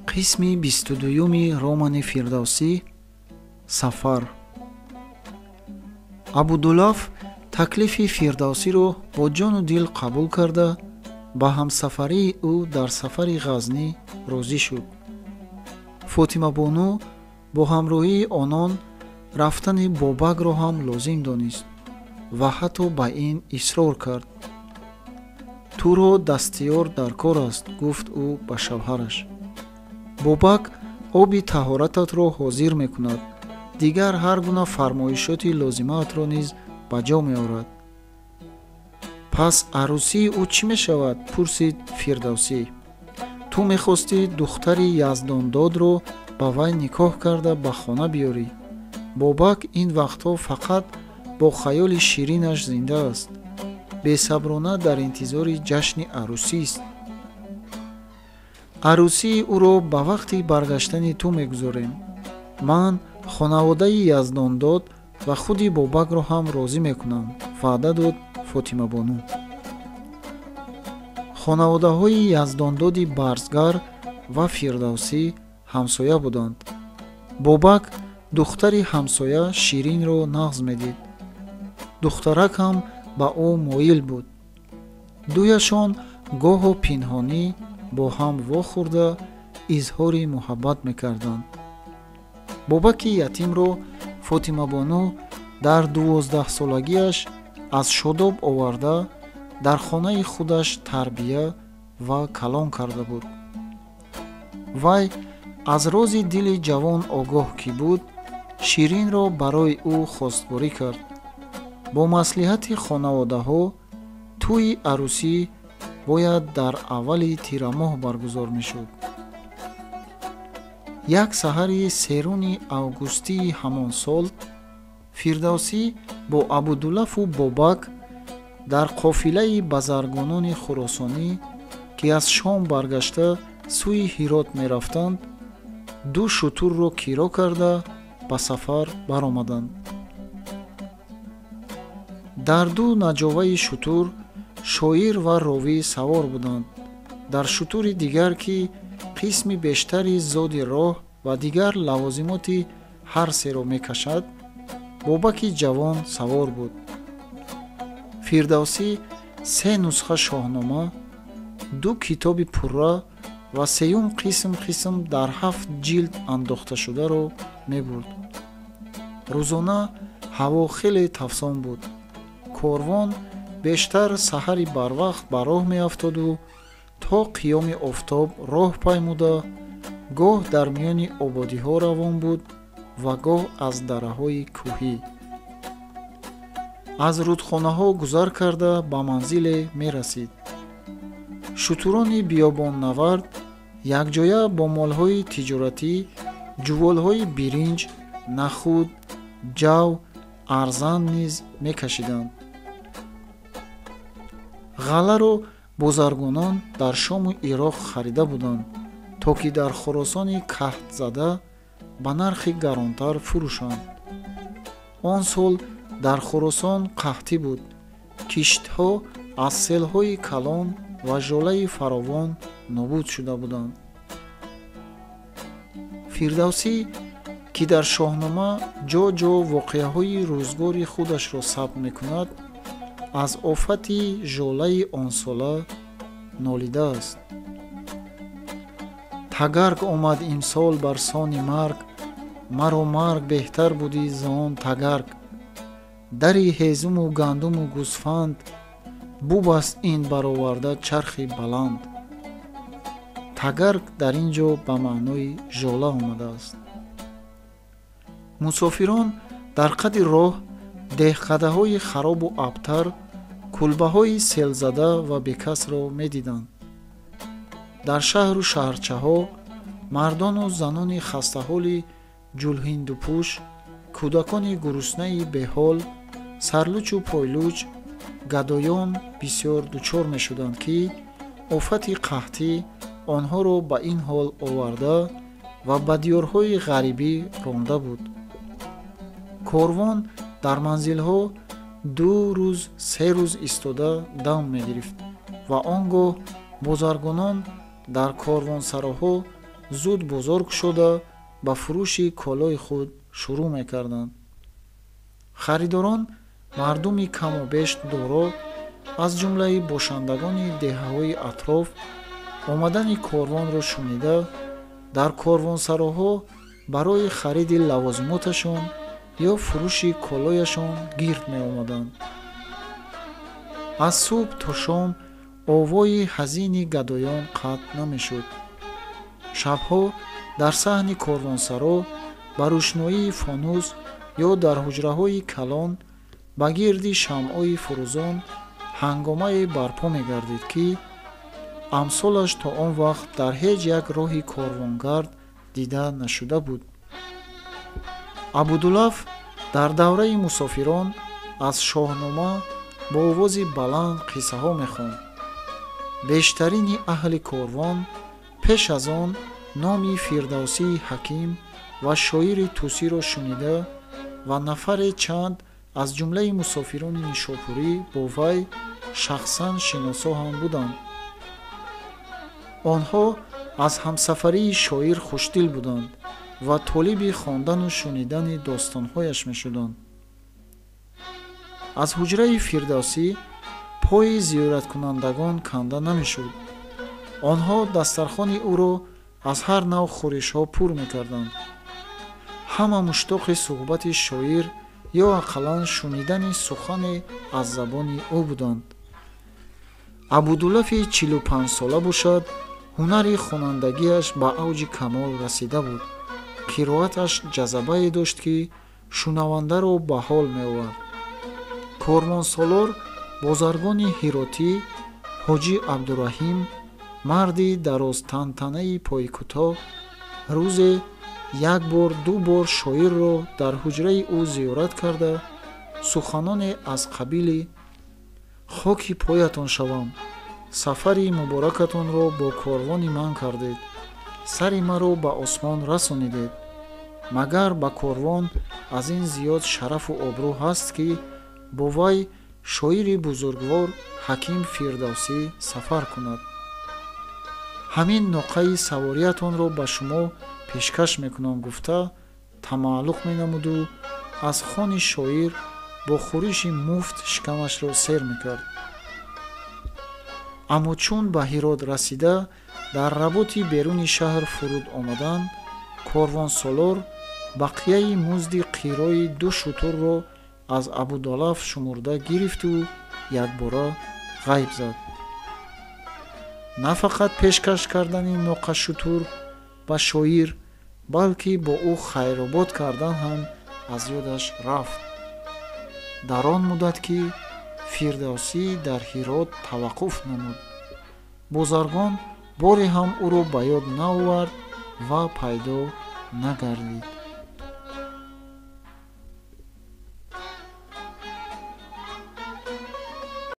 қисми 22 романи Фирдавсӣ Сафар. Абудуллаф таклифи Фирдавсиро бо ҷону дил қабул карда, ба ҳамсафарии ӯ дар сафари ғазнӣ розӣ шуд. Фотимабону бо ҳамроҳии онон рафтани Бобакро ҳам лозим донист ва ҳатто ба ин исрор кард. «Туро дастиёр дар кор аст», гуфт ӯ ба шавҳараш. Бобак оби таҳорататро ҳозир мекунад, дигар ҳар гуна фармоишоти лозимаатро низ ба ҷо меорад. «Пас арӯсии ӯ чӣ мешавад?» пурсид Фирдавсӣ. «Ту мехостӣ духтари Яздондодро ба вай никоҳ карда ба хона биёрӣ». Бобак ин вақтҳо фақат бо хаёли ширинаш зинда аст. Бесаброна дар интизори ҷашни арӯсист. Арӯсии ӯро ба вақти баргаштани ту мегузорем. Ман хонаводаи Яздондод ва худи Бобакро ҳам розӣ мекунам», ваъда дод Фотимабону. Хонаводаҳои Яздондоди Барзгар ва Фирдавсӣ ҳамсоя буданд. Бобак духтари ҳамсоя Ширинро нағз медид. Духтарак ҳам ба ӯ моил буд. Дуяшон гоҳо пинҳонӣ бо ҳам вохӯрда изҳори муҳаббат мекарданд. Бобаки ятимро Фотимабону дар 12-солагиаш аз шодоб оварда дар хонаи худаш тарбия ва калон карда буд. Вай аз рози дили ҷавон огоҳ ки буд, Ширинро барои ӯ хостворӣ кард. Бо маслиҳати хонаводаҳо тӯи арӯсӣ бояд дар аввали тирамоҳ баргузор мешуд. Як саҳари серуни августии ҳамон сол Фирдавсӣ бо Абудуллафу Бобак дар қофилаи базаргонони хуросонӣ, ки аз Шом баргашта сӯи Ҳирот мерафтанд, 2 шутурро киро карда ба сафар баромаданд. Дар 2 наҷоваи шутур шоир ва ровӣ савор буданд. Дар шутури дигар, ки қисми бештари зоди роҳ ва дигар лавозимоти ҳар серо мекашад, Бобаки ҷавон савор буд. Фирдавсӣ 3 нусха шоҳнома, 2 китоби пурра ва 3-ум қисм дар 7 ҷилд андохташударо мебурд. Рӯзона ҳаво хеле тафсон буд. Корвон бештар саҳари барвақт ба роҳ меафтоду то қиёми офтоб роҳ паймуда, гоҳ дар миёни ободиҳо равон буд ва гоҳ аз дараҳои кӯҳӣ. Аз рудхонаҳо гузар карда ба манзиле мерасид. Шутурони биёбоннавард якҷоя бо молҳои тиҷоратӣ, ҷуволҳои биринҷ, нахуд, ҷав, арзан низ мекашиданд. ғаларо бозаргонон дар Шому Ироқ харида буданд, то ки дар Хуросони каҳтзада ба нархи гаронтар фурӯшанд. Он сол дар Хуросон қаҳтӣ буд. киштҳо аз селҳои калон ва жолаи фаровон нобуд шуда буданд. Фирдавсӣ, ки дар шоҳнома ҷо ҷо воқеаҳои рӯзгори худашро сабт мекунад, аз офати жолаи он сола нолидааст. Тагарг омад имсол бар сони марг, маро марг беҳтар будӣ з он тагарг. Дари ҳезуму гандуму гӯсфанд, бубаст ин бароварда чархи баланд. Тагарг дар ин ҷо ба маънои жола омадааст. мусофирон дар қади роҳ деҳқадаҳои харобу абтар, кулбаҳои селзада ва бекасро медиданд. Дар шаҳру шаҳрчаҳо мардону занони хастаҳоли ҷулҳиндупӯш, кӯдакони гуруснаи беҳол, сарлучу пойлуч, гадоён бисёр дучор мешуданд, ки офати қаҳтӣ онҳоро ба ин ҳол оварда ва ба диёрҳои ғарибӣ ронда буд. Корвон дар манзилҳо 2 рӯз 3 рӯз истода дам мегирифт ва он гоҳ бозаргонон дар корвонсароҳо зуд бузург шуда ба фурӯши колои худ шурӯъ мекарданд. харидорон мардуми камобеш доро, аз ҷумлаи бошандагони деҳаҳои атроф, омадани корвонро шунида, дар корвонсароҳо барои хариди лавозимоташон ё фурӯши колояшон гирд меомаданд. аз субҳ то шом овои ҳазини гадоён қатъ намешуд. шабҳо дар саҳни корвонсаро ба рӯшноии фонус ё дар ҳуҷраҳои калон ба гирди шамъои фурӯзон ҳангомае барпо мегардид, ки амсолаш то он вақт дар ҳеҷ як роҳи корвонгард дида нашуда буд. абудуллаф дар давраи мусофирон аз шоҳнома бо овози баланд қиссаҳо мехонд. бештарини аҳли корвон пеш аз он номи фирдавсии ҳаким ва шоири тусиро шунида ва нафаре чанд аз ҷумлаи мусофирони нишопурӣ бо вай шахсан шиносо ҳам буданд. онҳо аз ҳамсафарии шоир хушдил буданд ва толиби хондану шунидани достонҳояш мешуданд. аз ҳуҷраи фирдавсӣ пои зиёраткунандагон канда намешуд. онҳо дастархони ӯро аз ҳар нав хӯришҳо пур мекарданд. ҳама муштоқи суҳбати шоир ё ақаллан шунидани сухане аз забони ӯ буданд. абудуллафи 45сола бошад, ҳунари хонандагиаш ба авҷи камол расида буд. қироаташ ҷазабае дошт, ки шунавандаро ба ҳол меовард. корвонсолор бозаргони ҳиротӣ ҳоҷӣ абдураҳим, марди дарозтантанаи пойкӯтоҳ, рӯзе як бор ду бор шоирро дар ҳуҷраи ӯ зиёрат карда, суханоне аз қабили «Хоки поятон шавам, сафари муборакатонро бо корвони ман кардед, сари маро ба осмон расонидед. магар ба корвон аз ин зиёд шарафу обрӯ ҳаст, ки бо вай шоири бузургвор ҳаким фирдавсӣ сафар кунад. ҳамин ноқаи савориятонро ба шумо пешкаш мекунам», гуфта тамааллуқ менамуду аз хони шоир бо хӯриши муфт шикамашро сер мекард. аммо чун ба ҳирот расида дар работи беруни шаҳр фуруд омаданд, корвонсолор бақияи музди қирои ду шутурро аз абудаллаф шумурда гирифту якбора ғайб зад. на фақат пешкаш кардани ноқашутур ба шоир, балки бо ӯ хайробод кардан ҳам аз ёдаш рафт. дар он муддат, ки фирдавсӣ дар ҳирот таваққуф намуд, бозаргон боре ҳам ӯро ба ёд наовард ва пайдо нагардид.